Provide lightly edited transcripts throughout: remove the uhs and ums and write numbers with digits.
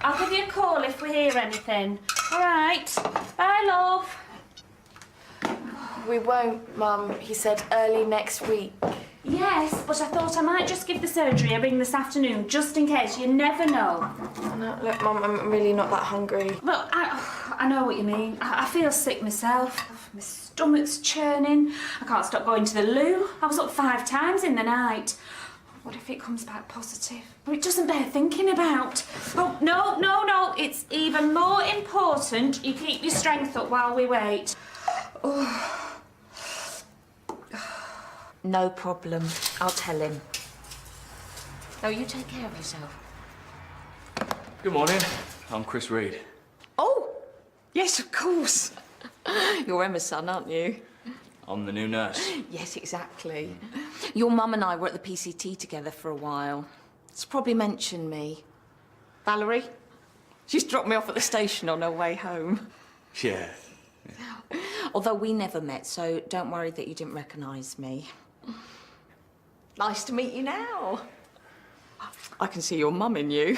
I'll give you a call if we hear anything. All right. Bye, love. We won't, Mum. He said early next week. Yes, but I thought I might just give the surgery a ring this afternoon, just in case. You never know. No, look, Mum, I'm really not that hungry. Well, I know what you mean. I feel sick myself. My stomach's churning. I can't stop going to the loo. I was up 5 times in the night. What if it comes back positive? Well, it doesn't bear thinking about. Oh, no. It's even more important you keep your strength up while we wait. Oh. No problem. I'll tell him. Oh, you take care of yourself. Good morning. I'm Chris Reed. Oh, yes, of course. You're Emma's son, aren't you? I'm the new nurse. Yes, exactly. Your mum and I were at the PCT together for a while. It's probably mentioned me. Valerie? She's dropped me off at the station on her way home. Yeah. Although we never met, so don't worry that you didn't recognise me. Nice to meet you now. I can see your mum in you.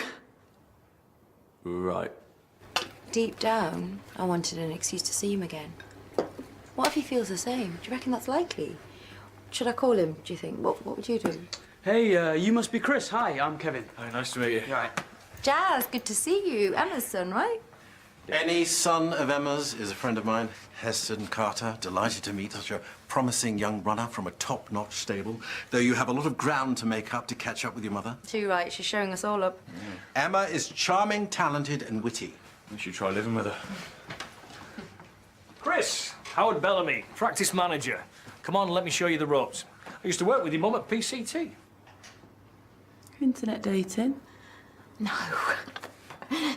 Right. Deep down, I wanted an excuse to see him again. What if he feels the same? Do you reckon that's likely? Should I call him, do you think? What would you do? Hey, you must be Chris. Hi, I'm Kevin. Hi, nice to meet you. You all right? Jazz, good to see you. Emma's son, right? Any son of Emma's is a friend of mine. Heston Carter, delighted to meet such a promising young runner from a top-notch stable, though you have a lot of ground to make up to catch up with your mother. Too right, she's showing us all up. Emma is charming, talented and witty. You should try living with her. Chris, Howard Bellamy, practice manager. Come on, let me show you the ropes. I used to work with your mum at PCT. Internet dating? No.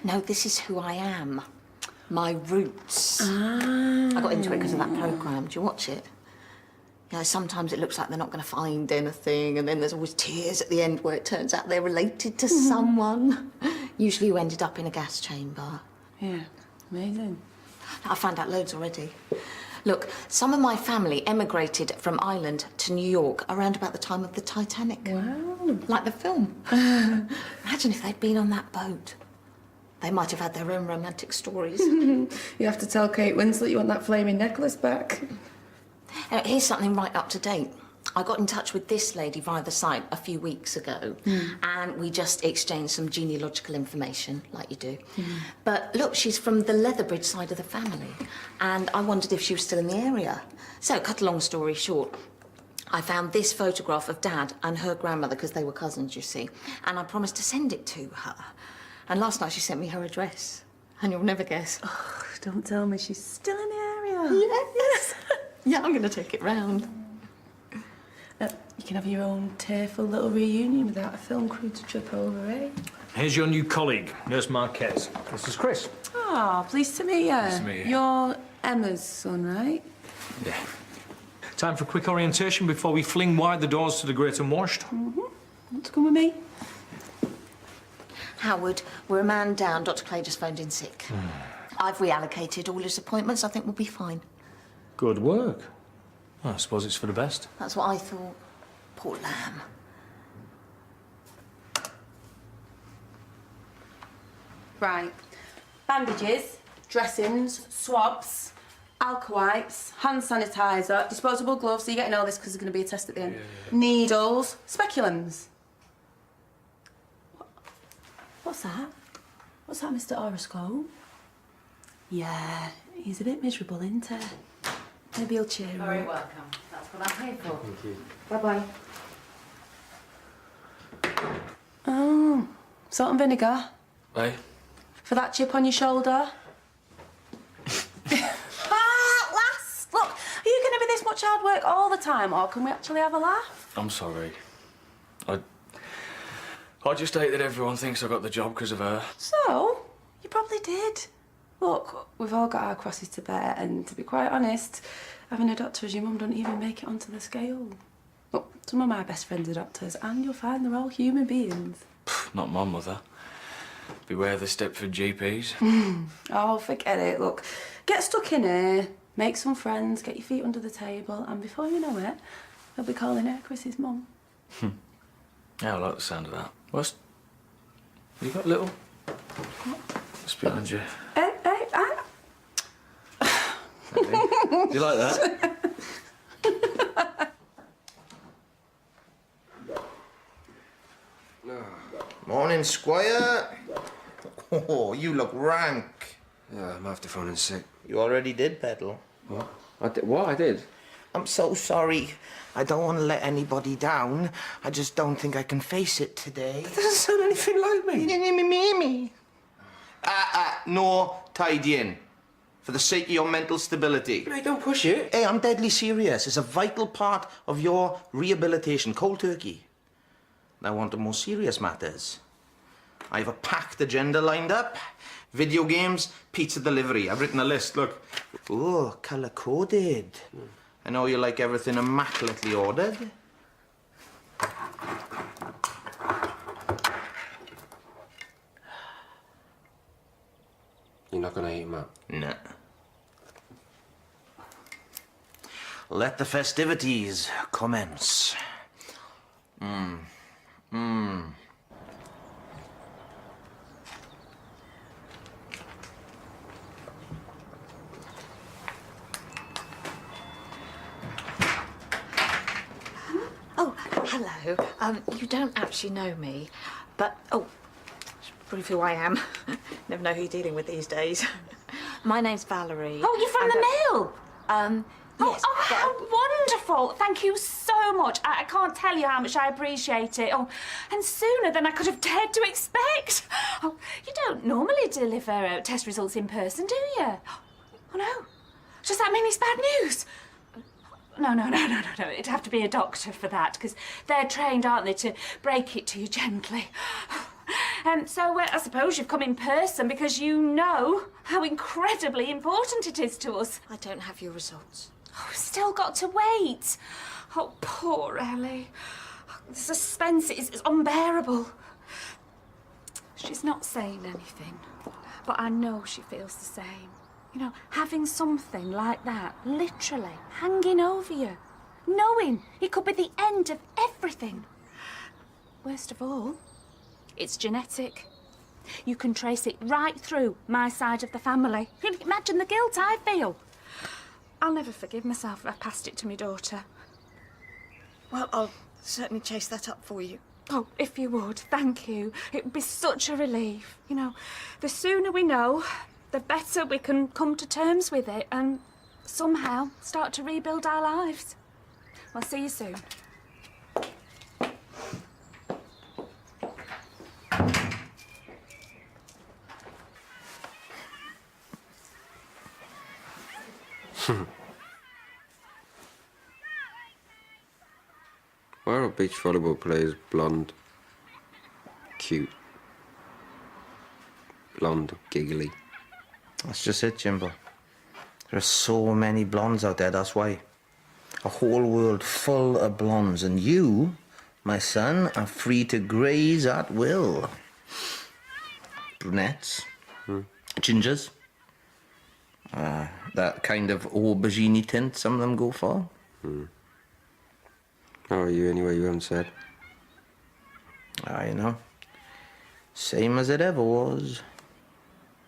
No, this is who I am. My roots. I got into it because of that programme. Do you watch it? You know, sometimes it looks like they're not going to find anything, and then there's always tears at the end where it turns out they're related to someone. Usually you ended up in a gas chamber. Yeah, amazing. I found out loads already. Look, some of my family emigrated from Ireland to New York around about the time of the Titanic. Wow. Like the film. Imagine if they'd been on that boat. They might have had their own romantic stories. You have to tell Kate Winslet you want that flaming necklace back. Here's something right up to date. I got in touch with this lady via the site a few weeks ago, and we just exchanged some genealogical information, like you do. But look, she's from the Leatherbridge side of the family, and I wondered if she was still in the area. So, cut a long story short, I found this photograph of Dad and her grandmother, because they were cousins, you see, and I promised to send it to her. And last night she sent me her address, and you'll never guess. Oh, don't tell me she's still in the area. Yes. Yeah, I'm going to take it round. You can have your own tearful little reunion without a film crew to trip over, eh? Here's your new colleague, Nurse Marquez. This is Chris. Oh, pleased to meet you. Nice to meet you. You're Emma's son, right? Yeah. Time for a quick orientation before we fling wide the doors to the great unwashed. Want to come with me? Howard, we're a man down. Dr. Clay just phoned in sick. I've reallocated all his appointments. I think we'll be fine. Good work. Well, I suppose it's for the best. That's what I thought. Poor lamb. Right. Bandages, dressings, swabs, alcohol wipes, hand sanitizer, disposable gloves, so you're getting all this because there's going to be a test at the end. Needles, speculums. What's that? What's that, Mr. Horoscope? Yeah, he's a bit miserable, isn't he? Maybe he'll cheer him Very up. welcome. That's what I'm here for. Thank you. Bye-bye. Oh, salt and vinegar Hey? for that chip on your shoulder. Lass, look, are you going to be this much hard work all the time, or can we actually have a laugh? I'm sorry. I just hate that everyone thinks I got the job because of her. So, you probably did. Look, we've all got our crosses to bear, and to be quite honest, having a doctor as your mum doesn't even make it onto the scale. Look, some of my best friends are doctors, and you'll find they're all human beings. Not my mother. Beware the Stepford GPs. Oh, forget it. Look, get stuck in here, make some friends, get your feet under the table, and before you know it, they'll be calling her Chris's mum. Yeah, I like the sound of that. What's... You got little? What? Just behind you. Hey. Do you like that? Morning, Squire. Oh, you look rank. Yeah, I'm after phoning sick. You already did pedal. What? I did? I'm so sorry. I don't want to let anybody down. I just don't think I can face it today. That doesn't sound anything like me. No tidying. For the sake of your mental stability. Hey, don't push it. Hey, I'm deadly serious. It's a vital part of your rehabilitation. Cold turkey. Now on to more serious matters. I have a packed agenda lined up. Video games, pizza delivery. I've written a list, look. Oh, colour-coded. I know you like everything immaculately ordered. You're not gonna eat him up? Nah. Let the festivities commence. Oh, hello. You don't actually know me, but prove who I am. Never know who you're dealing with these days. My name's Valerie. Oh, you're from the mill? Yes. Oh, how wonderful. Thank you so much. I can't tell you how much I appreciate it. Oh, and sooner than I could have dared to expect. Oh, you don't normally deliver test results in person, do you? Oh, no. Does that mean it's bad news? No. It'd have to be a doctor for that, because they're trained, aren't they, to break it to you gently. So I suppose you've come in person because you know how incredibly important it is to us. I don't have your results. Oh, we've still got to wait. Oh, poor Ellie. The suspense is unbearable. She's not saying anything, but I know she feels the same. You know, having something like that literally hanging over you, knowing it could be the end of everything. Worst of all, it's genetic. You can trace it right through my side of the family. Imagine the guilt I feel. I'll never forgive myself if I passed it to my daughter. Well, I'll certainly chase that up for you. Oh, if you would, thank you. It would be such a relief. You know, the sooner we know, the better we can come to terms with it and somehow start to rebuild our lives. I'll see you soon. Why are beach volleyball players blonde? Cute. Blonde, giggly. That's just it, Jimbo. There are so many blondes out there, that's why. A whole world full of blondes, and you, my son, are free to graze at will. Brunettes, gingers, that kind of aubergine tint some of them go for. How are you anyway, you haven't said? You know, same as it ever was.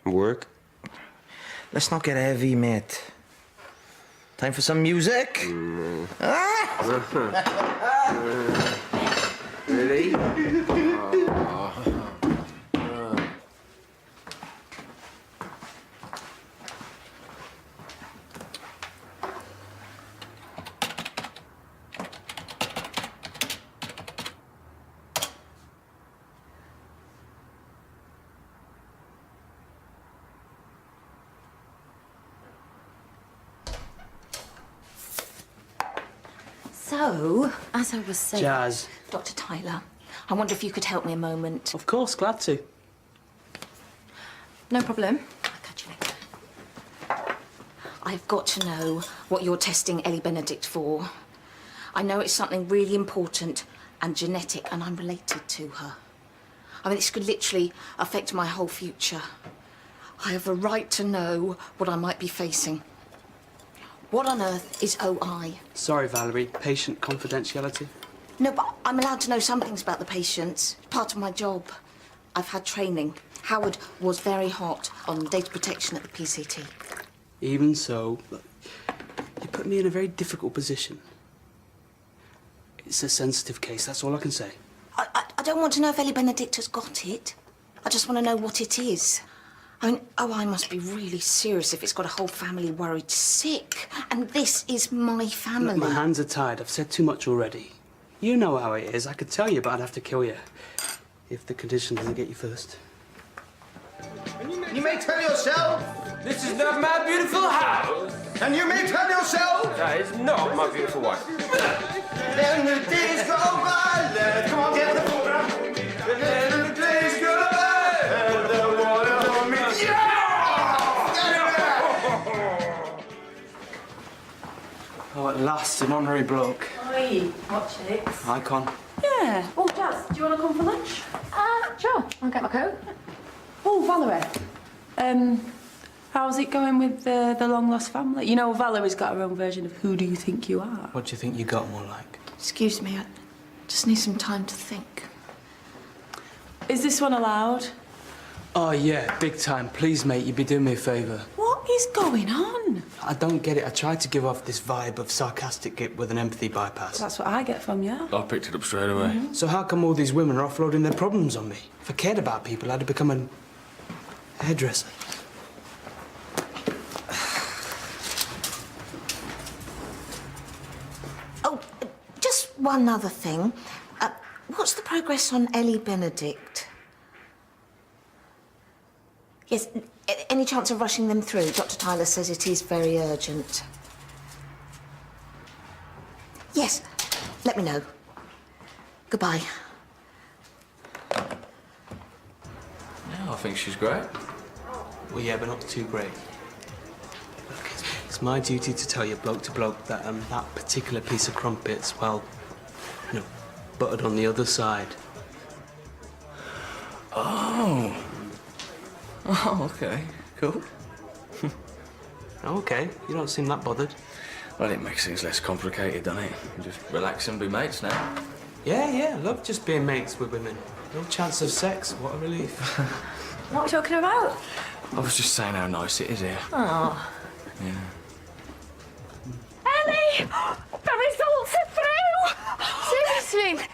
Work? Let's not get heavy, mate. Time for some music? Really? So, as I was saying... Jazz. Dr. Tyler, I wonder if you could help me a moment. Of course, glad to. No problem. I'll catch you later. I've got to know what you're testing Ellie Benedict for. I know it's something really important and genetic, and I'm related to her. I mean, this could literally affect my whole future. I have a right to know what I might be facing. What on earth is OI? Sorry, Valerie. Patient confidentiality. No, but I'm allowed to know some things about the patients. It's part of my job. I've had training. Howard was very hot on data protection at the PCT. Even so, look, you put me in a very difficult position. It's a sensitive case, that's all I can say. I don't want to know if Ellie Benedict has got it. I just want to know what it is. I mean, I must be really serious if it's got a whole family worried sick. And this is my family. Look, my hands are tied. I've said too much already. You know how it is. I could tell you, but I'd have to kill you. If the condition doesn't get you first. You may tell yourself. This is not my beautiful house. And you may tell yourself. That is not my beautiful wife. Then the days go by. Come on, get with the program. Then the days go by. And the water for me. Oh, at last, an honorary bloke. Oi, watch it. Icon. Yeah. Oh, Jazz, do you want to come for lunch? Sure. I'll get my coat. Oh, Valerie. How's it going with the long-lost family? You know, Valerie's got her own version of Who Do You Think You Are? What do you think you got more like? Excuse me, I just need some time to think. Is this one allowed? Oh, yeah, big time. Please, mate, you'd be doing me a favour. What is going on? I don't get it. I tried to give off this vibe of sarcastic git with an empathy bypass. That's what I get from you. I picked it up straight away. So how come all these women are offloading their problems on me? If I cared about people, I'd have become a hairdresser. Oh, just one other thing. What's the progress on Ellie Benedict? Yes, any chance of rushing them through? Dr. Tyler says it is very urgent. Yes, let me know. Goodbye. Yeah, I think she's great. Well, yeah, but not too great. Look, it's my duty to tell you, bloke to bloke, that that particular piece of crumpet's, well, you know, buttered on the other side. Oh. Oh, okay. Cool. Okay, you don't seem that bothered. Well, it makes things less complicated, doesn't it? You just relax and be mates now. Yeah, love just being mates with women. No chance of sex, what a relief. What are we talking about? I was just saying how nice it is here. Oh. Yeah. Ellie! The results are through! Seriously?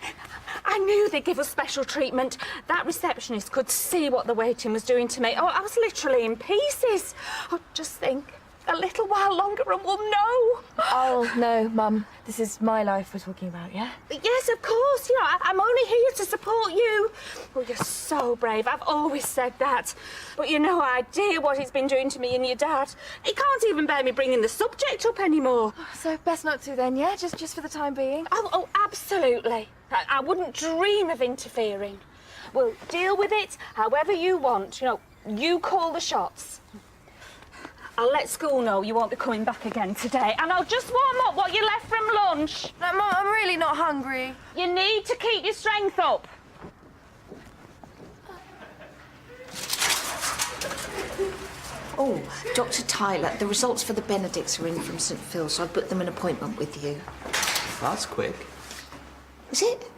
I knew they'd give us special treatment. That receptionist could see what the waiting was doing to me. Oh, I was literally in pieces. Oh, just think, a little while longer and we'll know. Oh, no, Mum. This is my life we're talking about, yeah? Yes, of course. You know, I'm only here to support you. Oh, you're so brave. I've always said that. But you no idea what it's been doing to me and your dad. He can't even bear me bringing the subject up anymore. So best not to then, yeah? Just for the time being? Oh, absolutely. I wouldn't dream of interfering. We'll deal with it however you want. You know, you call the shots. I'll let school know you won't be coming back again today. And I'll just warm up what you left from lunch. No, Mum, I'm really not hungry. You need to keep your strength up. Oh, Dr. Tyler, the results for the Benedicts are in from St. Phil, so I booked them an appointment with you. That's quick. Is it?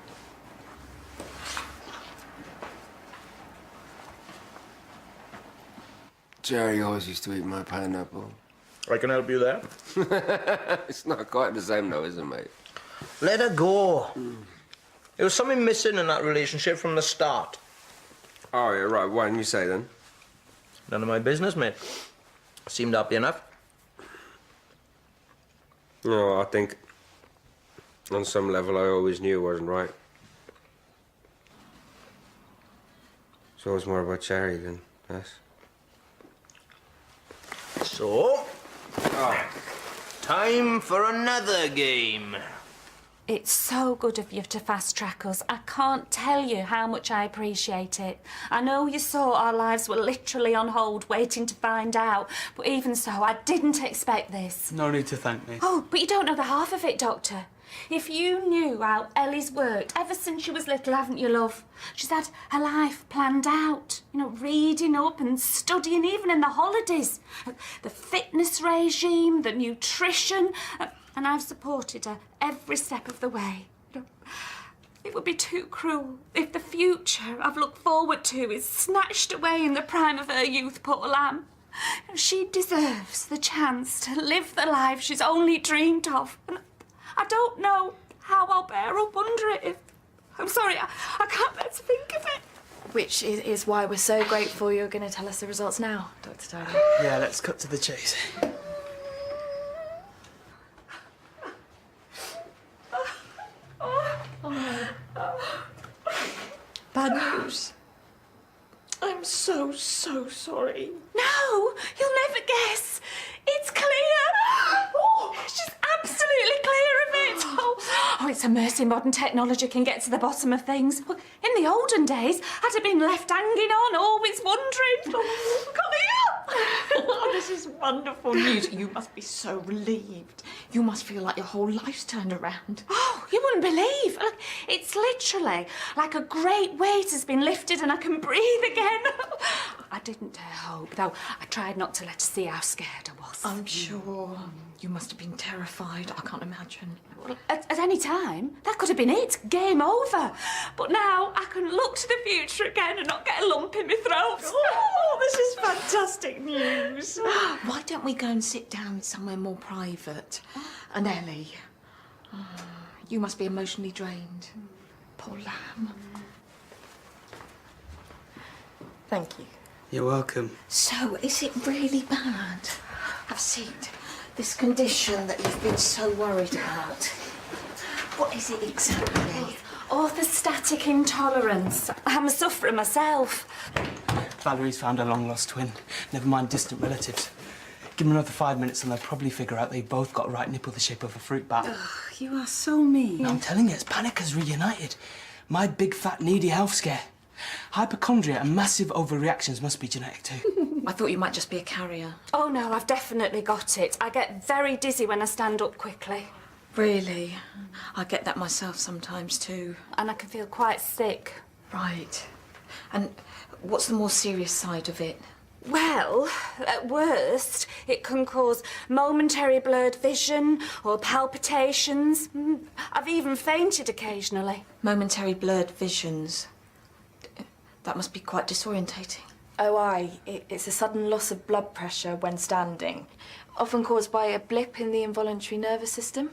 Jerry always used to eat my pineapple. I can help you there. It's not quite the same though, is it, mate? Let her go. There was something missing in that relationship from the start. Oh, yeah, right. Why didn't you say then? None of my business, mate. Seemed happy enough. No, I think on some level I always knew it wasn't right. It's always more about Jerry than us. So, time for another game. It's so good of you to fast track us. I can't tell you how much I appreciate it. I know you saw our lives were literally on hold waiting to find out, but even so, I didn't expect this. No need to thank me. Oh, but you don't know the half of it, Doctor. If you knew how Ellie's worked ever since she was little, haven't you, love? She's had her life planned out, you know, reading up and studying even in the holidays. The fitness regime, the nutrition, and I've supported her every step of the way. It would be too cruel if the future I've looked forward to is snatched away in the prime of her youth, poor lamb. She deserves the chance to live the life she's only dreamed of. And I don't know how I'll bear up under it if... I'm sorry, I can't bear to think of it. Which is why we're so grateful you're going to tell us the results now, Dr. Tyler. Yeah, let's cut to the chase. Bad news. I'm so sorry. No, you'll never guess. It's clear. Oh, she's absolutely clear of it. Oh, it's a mercy modern technology can get to the bottom of things. In the olden days, I'd have been left hanging on, always wondering. Oh, clear. Oh, this is wonderful news. You must be so relieved. You must feel like your whole life's turned around. Oh, you wouldn't believe. Look, it's literally like a great weight has been lifted and I can breathe again. I didn't dare hope, though I tried not to let her see how scared I was. I'm sure. You must have been terrified. I can't imagine. Well, at any time, that could have been it. Game over. But now I can look to the future again and not get a lump in my throat. Oh, this is fantastic news. Why don't we go and sit down somewhere more private? And Ellie, you must be emotionally drained. Poor lamb. Thank you. You're welcome. So, is it really bad? Have a seat. This condition that you've been so worried about. What is it exactly? Orthostatic intolerance. I'm a sufferer myself. Valerie's found a long-lost twin. Never mind distant relatives. Give them another 5 minutes and they'll probably figure out they both got a right nipple the shape of a fruit bat. Ugh, you are so mean. I'm telling you, it's Panica's reunited. My big, fat, needy health scare. Hypochondria and massive overreactions must be genetic too. I thought you might just be a carrier. Oh no, I've definitely got it. I get very dizzy when I stand up quickly. Really? I get that myself sometimes too. And I can feel quite sick. Right. And what's the more serious side of it? Well, at worst, it can cause momentary blurred vision or palpitations. I've even fainted occasionally. Momentary blurred visions. That must be quite disorientating. OI, it's a sudden loss of blood pressure when standing, often caused by a blip in the involuntary nervous system.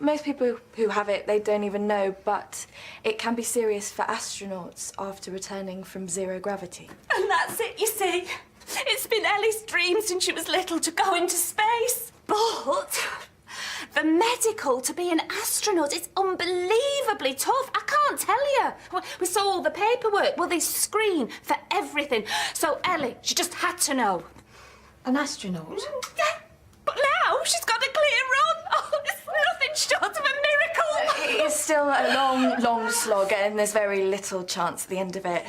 Most people who have it, they don't even know, but it can be serious for astronauts after returning from zero gravity. And that's it, you see. It's been Ellie's dream since she was little to go into space. But the medical to be an astronaut is unbelievably tough. I can't tell you. We saw all the paperwork. Well, they screen for everything. So Ellie, she just had to know. An astronaut? Yeah, but now she's got a clear run. Oh, it's nothing short of a miracle. It's still a long slog, and there's very little chance at the end of it.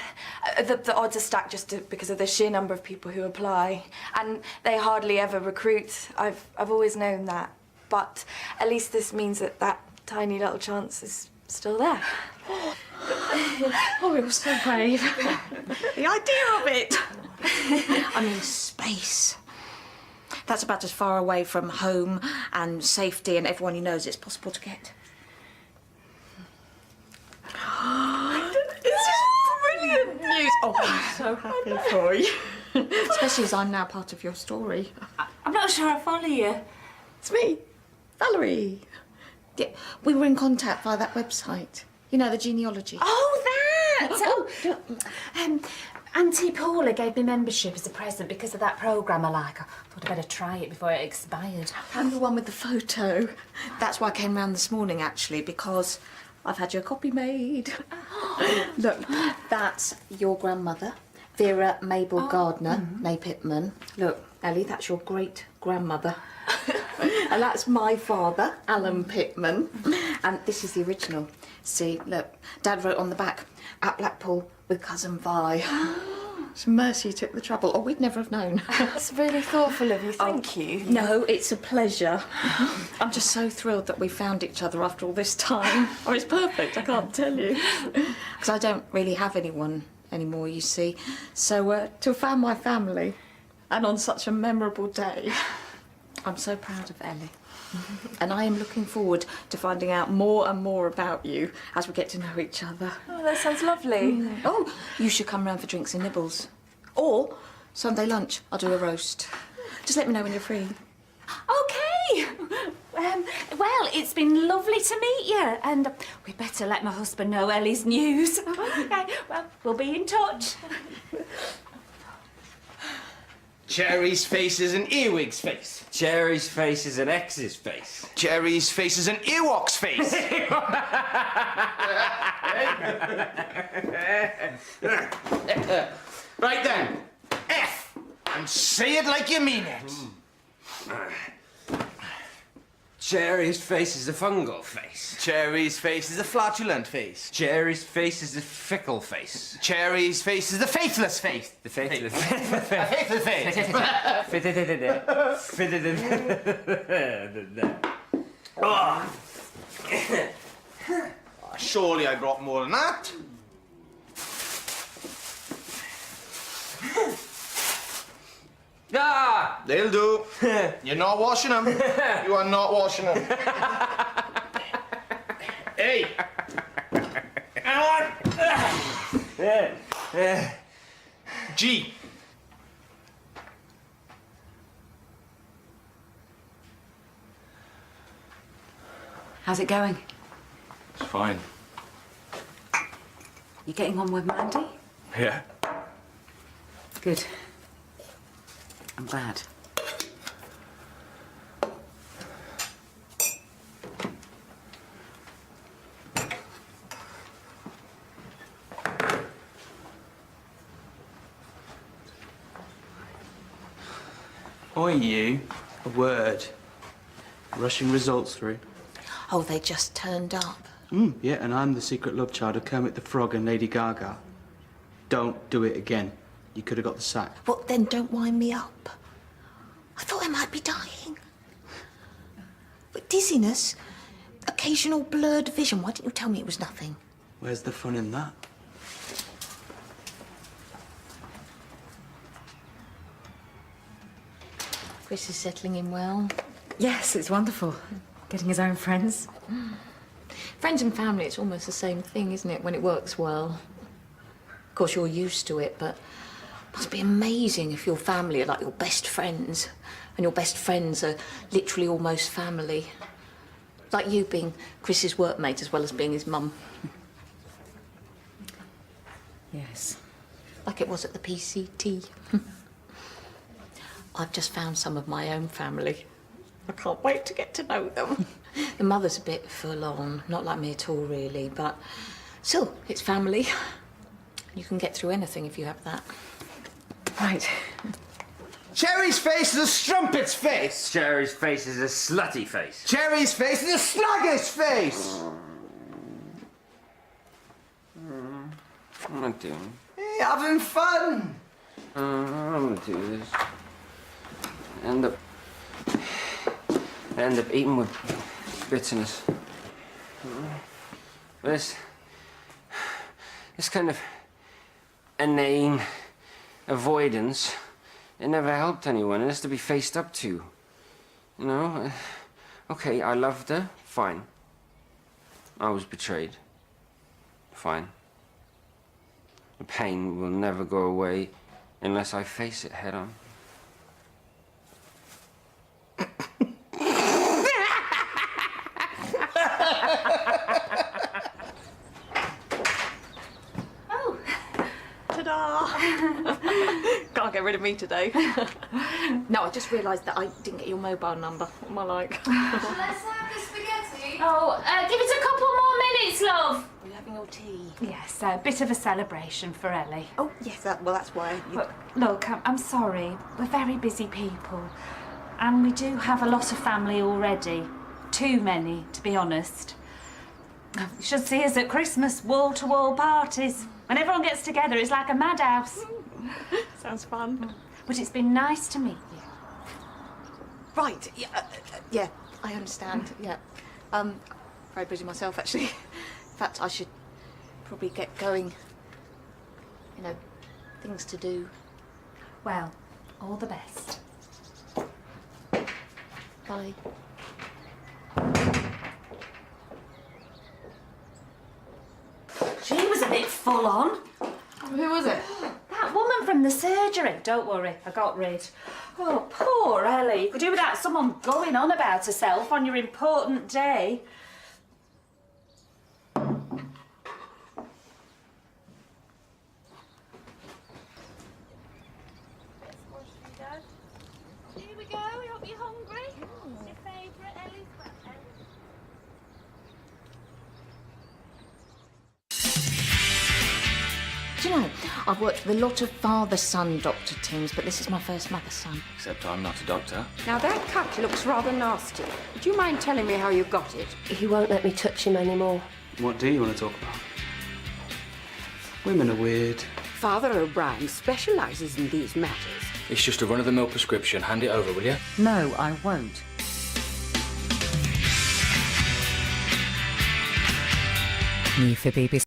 The odds are stacked just because of the sheer number of people who apply, and they hardly ever recruit. I've always known that. But at least this means that tiny little chance is still there. Oh, you're so brave. The idea of it. I mean, space. That's about as far away from home and safety and everyone who knows it's possible to get. This is brilliant news. Oh, I'm so happy for you. Especially as I'm now part of your story. I'm not sure I follow you. It's me, Valerie. Yeah, we were in contact via that website. You know, the genealogy. Oh, that! Auntie Paula gave me membership as a present because of that programme I like. I thought I'd better try it before it expired. And the one with the photo. That's why I came round this morning, actually, because I've had your copy made. Look, that's your grandmother, Vera Mabel Gardner, May Pittman. Look, Ellie, that's your great-grandmother. And that's my father, Alan Pittman. And this is the original. See, look, Dad wrote on the back, at Blackpool with Cousin Vi. It's a mercy you took the trouble, or we'd never have known. That's really thoughtful of you, thank you. No, it's a pleasure. I'm just so thrilled that we found each other after all this time. Oh, it's perfect, I can't tell you. Because I don't really have anyone anymore, you see. So to have found my family, and on such a memorable day. I'm so proud of Ellie. And I am looking forward to finding out more and more about you as we get to know each other. Oh, that sounds lovely. Oh, you should come round for drinks and nibbles. Or Sunday lunch. I'll do a roast. Just let me know when you're free. Okay. Well, it's been lovely to meet you, and we better let my husband know Ellie's news. Okay, well, we'll be in touch. Cherry's face is an earwig's face. Cherry's face is an ex's face. Cherry's face is an earwog's face. Right then, F, and say it like you mean it. Cherry's face is a fungal face. Cherry's face is a flatulent face. Cherry's face is a fickle face. Cherry's face is the faithless face. The faithless A faithless face. Surely I brought more than that. Ah! They'll do. You're not washing them. You are not washing them. Hey! Come on! G. How's it going? It's fine. You getting on with Mandy? Yeah. Good. I'm glad. Oi, you. A word. Rushing results through. Oh, they just turned up. Yeah, and I'm the secret love child of Kermit the Frog and Lady Gaga. Don't do it again. You could have got the sack. Well, then don't wind me up. I thought I might be dying. But dizziness, occasional blurred vision. Why didn't you tell me it was nothing? Where's the fun in that? Chris is settling in well. Yes, it's wonderful. Getting his own friends. Friends and family, it's almost the same thing, isn't it, when it works well? Of course, you're used to it, but it must be amazing if your family are like your best friends, and your best friends are literally almost family. Like you being Chris's workmate as well as being his mum. Yes. Like it was at the PCT. I've just found some of my own family. I can't wait to get to know them. The mother's a bit full on, not like me at all really, but still, it's family. You can get through anything if you have that. Right. Cherry's face is a strumpet's face. Cherry's face is a slutty face. Cherry's face is a sluggish face. I'm not doing. Hey, having fun. I'm gonna do this. End up eating with bitterness. This kind of inane avoidance, it never helped anyone. It has to be faced up to. You know? Okay, I loved her. Fine. I was betrayed. Fine. The pain will never go away unless I face it head on. Oh, ta-da! Can't get rid of me today. No, I just realised that I didn't get your mobile number. What am I like? Let's have the spaghetti. Oh, give it a couple more minutes, love. Are you having your tea? Yes, a bit of a celebration for Ellie. Oh, yes, that's why. But look, I'm sorry. We're very busy people. And we do have a lot of family already. Too many, to be honest. You should see us at Christmas, wall-to-wall parties. When everyone gets together, it's like a madhouse. Sounds fun. But it's been nice to meet you. Right, yeah, I understand, yeah. Very busy myself, actually. In fact, I should probably get going. You know, things to do. Well, all the best. Bye. She was a bit full on. Who was it? That woman from the surgery. Don't worry, I got rid. Oh, poor Ellie. You could do without someone going on about herself on your important day. Here we go. I hope you're hungry. What's your favourite, Ellie's? Do you know, I've worked with a lot of father-son doctor teams, but this is my first mother-son. Except I'm not a doctor. Now, that cut looks rather nasty. Would you mind telling me how you got it? He won't let me touch him anymore. What do you want to talk about? Women are weird. Father O'Brien specialises in these matters. It's just a run-of-the-mill prescription. Hand it over, will you? No, I won't. New for BBC